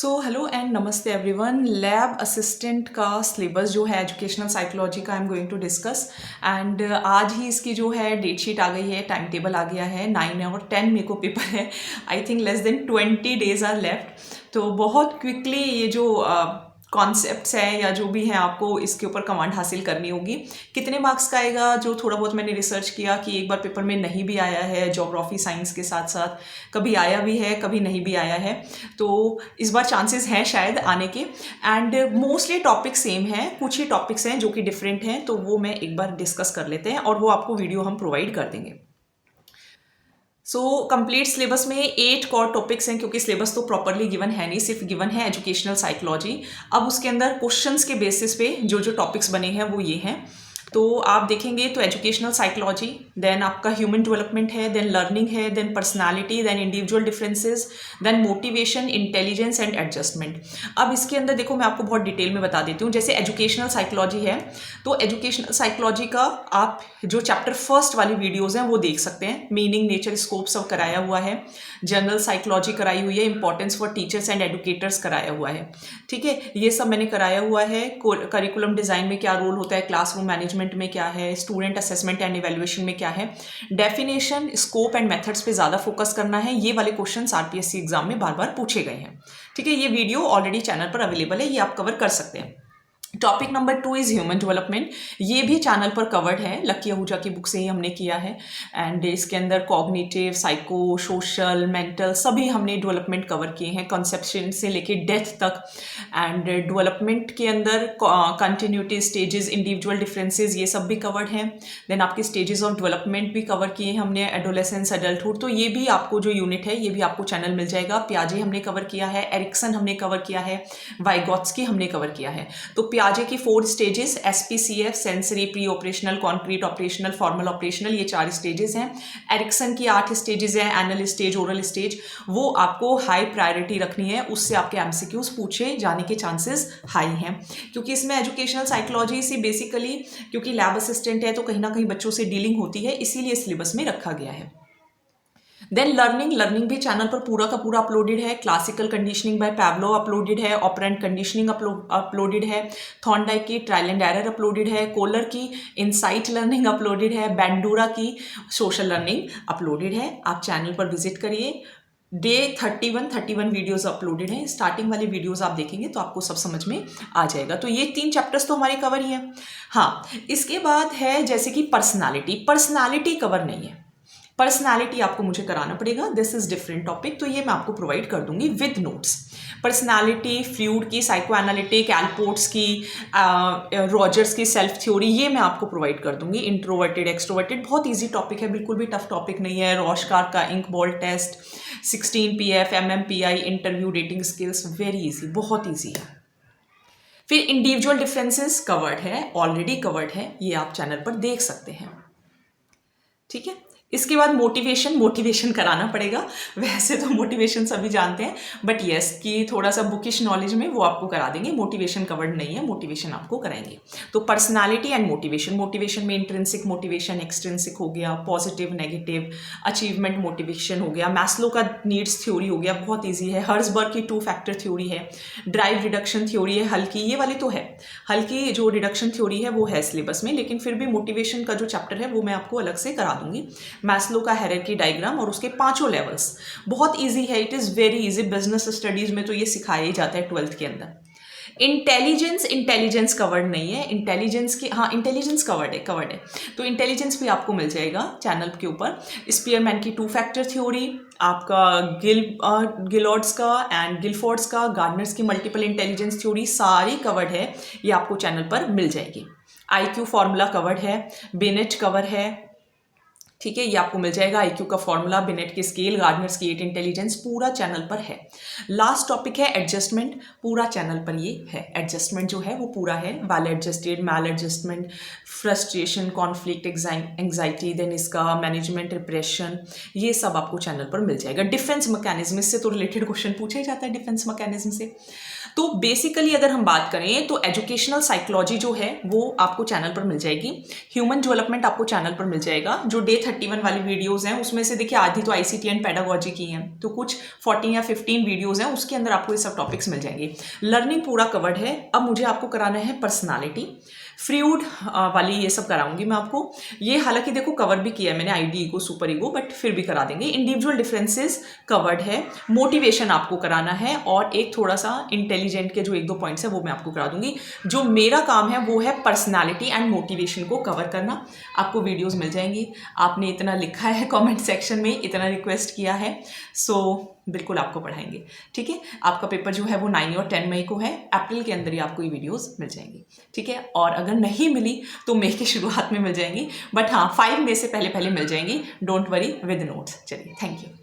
So hello and नमस्ते everyone. Lab assistant का syllabus जो है एजुकेशनल साइकोलॉजी का I am going to discuss and आज ही इसकी जो है डेट शीट आ गई है, टाइम टेबल आ गया है। 9 और 10 मेरे को पेपर है। I think less than 20 days are left. तो बहुत क्विकली ये जो कॉन्सेप्ट्स हैं या जो भी हैं आपको इसके ऊपर कमांड हासिल करनी होगी। कितने मार्क्स का आएगा, जो थोड़ा बहुत मैंने रिसर्च किया कि एक बार पेपर में नहीं भी आया है, ज्योग्राफी साइंस के साथ साथ कभी आया भी है कभी नहीं भी आया है, तो इस बार चांसेस हैं शायद आने के। एंड मोस्टली टॉपिक सेम है, कुछ ही टॉपिक्स हैं जो कि डिफरेंट हैं, तो वो मैं एक बार डिस्कस कर लेते हैं और वो आपको वीडियो हम प्रोवाइड कर देंगे। सो कंप्लीट सिलेबस में 8 कोर टॉपिक्स हैं, क्योंकि सिलेबस तो प्रॉपरली गिवन है नहीं, सिर्फ गिवन है एजुकेशनल साइकोलॉजी। अब उसके अंदर क्वेश्चंस के बेसिस पे जो जो टॉपिक्स बने हैं वो ये हैं। तो आप देखेंगे तो एजुकेशनल साइकोलॉजी, देन आपका ह्यूमन डेवलपमेंट है, देन लर्निंग है, then personality, then individual differences, then motivation, intelligence and adjustment. अब इसके अंदर देखो मैं आपको बहुत डिटेल में बता देती हूँ। जैसे एजुकेशनल साइकोलॉजी है, तो एजुकेशनल साइकोलॉजी का आप जो चैप्टर फर्स्ट वाली वीडियोज़ हैं वो देख सकते हैं। मीनिंग, नेचर, स्कोप सब कराया हुआ है। जनरल साइकोलॉजी कराई हुई है, importance for teachers and educators कराया हुआ है। ठीक है, ये सब मैंने कराया हुआ है। करिकुलम डिज़ाइन में क्या रोल होता है, क्लासरूम मैनेजमेंट में क्या है, स्टूडेंट असेसमेंट एंड इवैल्यूएशन में क्या है, डेफिनेशन, स्कोप एंड मेथड्स पे ज़्यादा फोकस करना है। ये वाले क्वेश्चंस आरपीएससी एग्जाम में बार बार पूछे गए हैं। ठीक है, ये वीडियो ऑलरेडी चैनल पर अवेलेबल है, ये आप कवर कर सकते हैं। Topic number 2 is human development. ये भी चैनल पर कवर्ड है, लकी आहूजा की बुक से ही हमने किया है। एंड इसके अंदर कॉग्निटिव, साइको, सोशल, मेंटल सभी हमने डेवलपमेंट कवर किए हैं, कंसेप्शन से लेके डेथ तक। एंड डेवलपमेंट के अंदर कंटिन्यूटी, स्टेजेस, इंडिविजुअल डिफरेंसेस, ये सब भी कवर्ड हैं। देन आपके स्टेजेस ऑफ डेवलपमेंट भी कवर किए हैं हमने, एडोलेसेंस, एडल्टहुड। तो ये भी आपको जो यूनिट है ये भी आपको चैनल मिल जाएगा। पियाजे हमने कवर किया है, एरिक्सन हमने कवर किया है, वाइगॉत्स्की हमने कवर किया है। तो पियाजे की 4 stages, SPCF, sensory, pre operational, concrete operational, formal operational, ये 4 स्टेजेस हैं। एरिक्सन की 8 स्टेजेस हैं, एनल स्टेज, ओरल स्टेज। वो आपको हाई प्रायोरिटी रखनी है, उससे आपके एमसीक्यूज पूछे जाने के चांसेस हाई हैं, क्योंकि इसमें एजुकेशनल साइकोलॉजी से बेसिकली, क्योंकि लैब असिस्टेंट है तो कहीं ना कहीं बच्चों से डीलिंग होती है, इसीलिए सिलेबस में रखा गया है। देन लर्निंग भी चैनल पर पूरा का पूरा अपलोडेड है। क्लासिकल कंडीशनिंग बाय पैवलोव अपलोडेड है, ऑपरेंट कंडीशनिंग अपलोडेड है, थॉर्नडाइक की ट्रायल एंड एरर अपलोडेड है, कोलर की इनसाइट लर्निंग अपलोडेड है, बैंडूरा की सोशल लर्निंग अपलोडेड है। आप चैनल पर विजिट करिए। डे 31 वीडियोस अपलोडेड हैं। स्टार्टिंग वाली वीडियोस आप देखेंगे तो आपको सब समझ में आ जाएगा। तो ये 3 चैप्टर्स तो हमारे कवर ही हैं। हाँ, इसके बाद है जैसे कि पर्सनालिटी कवर नहीं है। पर्सनालिटी आपको मुझे कराना पड़ेगा, दिस इज डिफरेंट टॉपिक, तो ये मैं आपको प्रोवाइड कर दूंगी विद नोट्स। पर्सनालिटी, फ्यूड की, साइको एनालिटिक, एल्पोर्ट्स की, रॉजर्स की सेल्फ थ्योरी, ये मैं आपको प्रोवाइड कर दूंगी। इंट्रोवर्टेड, एक्सट्रोवर्टेड, बहुत इजी टॉपिक है, बिल्कुल भी टफ टॉपिक नहीं है। रॉशकार का ink blot test, 16 PF, MMPI, interview, dating skills, very easy, बहुत ईजी है। फिर इंडिविजुअल डिफरेंसेस कवर्ड है, ऑलरेडी कवर्ड है, ये आप चैनल पर देख सकते हैं। ठीक है, इसके बाद मोटिवेशन कराना पड़ेगा। वैसे तो मोटिवेशन सभी जानते हैं, बट यस कि थोड़ा सा बुकिश नॉलेज में वो आपको करा देंगे। मोटिवेशन कवर्ड नहीं है, मोटिवेशन आपको कराएंगे। तो पर्सनालिटी एंड मोटिवेशन में इंट्रिंसिक मोटिवेशन, एक्सट्रिंसिक हो गया, पॉजिटिव, नेगेटिव, अचीवमेंट मोटिवेशन हो गया, मैस्लो का नीड्स थ्योरी हो गया, बहुत ईजी है। हर्जबर्ग की 2 फैक्टर थ्योरी है, ड्राइव रिडक्शन थ्योरी है, हल्की, ये वाली तो है, हल्की जो रिडक्शन थ्योरी है वो है सिलेबस में, लेकिन फिर भी मोटिवेशन का जो चैप्टर है वो मैं आपको अलग से करा दूंगी। मैस्लो का हायरार्की डायग्राम और उसके 5 लेवल्स, बहुत इजी है, it is very easy. Business studies में तो ये सिखाया ही जाता है 12th के अंदर। इंटेलिजेंस कवर्ड नहीं है। इंटेलिजेंस की, हाँ इंटेलिजेंस कवर्ड है। तो इंटेलिजेंस भी आपको मिल जाएगा चैनल के ऊपर। स्पीयरमैन की 2 फैक्टर थ्योरी, आपका गिलॉर्ड्स का एंड गिलफोर्ड्स का, गार्डनर्स की मल्टीपल इंटेलिजेंस थ्योरी, सारी कवर्ड है, ये आपको चैनल पर मिल जाएगी। IQ फॉर्मूला कवर्ड है, बिनेट कवर है। ठीक है, ये आपको मिल जाएगा। IQ का फॉर्मूला, बिनेट की स्केल, गार्डनर्स की 8 इंटेलिजेंस, पूरा चैनल पर है। लास्ट टॉपिक है एडजस्टमेंट, पूरा चैनल पर ये है। एडजस्टमेंट जो है वो पूरा है, well adjusted, maladjustment, frustration, conflict, anxiety, then इसका मैनेजमेंट, रिप्रेशन, ये सब आपको चैनल पर मिल जाएगा। डिफेंस मैकेनिज्म, इससे तो रिलेटेड क्वेश्चन पूछा ही जाता है डिफेंस मैकेनिज्म से। तो बेसिकली अगर हम बात करें तो एजुकेशनल साइकोलॉजी जो है वो आपको चैनल पर मिल जाएगी, ह्यूमन डेवलपमेंट आपको चैनल पर मिल जाएगा। जो डे 31 वाली वीडियोस हैं उसमें से देखिए आधी तो आईसीटी एंड पेडागोजी की हैं, तो कुछ 14 या 15 वीडियोस हैं, उसके अंदर आपको ये सब टॉपिक्स मिल जाएंगे। लर्निंग पूरा कवर्ड है। अब मुझे आपको कराना है पर्सनालिटी, फ्रूड वाली ये सब कराऊंगी मैं आपको। ये हालांकि देखो कवर भी किया है मैंने, ID ego super ego, but फिर भी करा देंगे। इंडिविजुअल डिफरेंसेस कवर्ड है, मोटिवेशन आपको कराना है, और एक थोड़ा सा इंटेलिजेंट के जो 1-2 पॉइंट्स है वो मैं आपको करा दूंगी। जो मेरा काम है वो है पर्सनालिटी एंड मोटिवेशन को कवर करना। आपको वीडियोस मिल जाएंगी। आपने इतना लिखा है कमेंट सेक्शन में, इतना रिक्वेस्ट किया है, सो बिल्कुल आपको पढ़ाएंगे। ठीक है, आपका पेपर जो है वो 9 और 10 मई को है। अप्रैल के अंदर ही आपको ये वीडियोस मिल जाएंगी। ठीक है, और अगर नहीं मिली तो मई की शुरुआत में मिल जाएंगी, बट हाँ 5 मई से पहले पहले मिल जाएंगी। Don't worry with notes. चलिए, थैंक यू।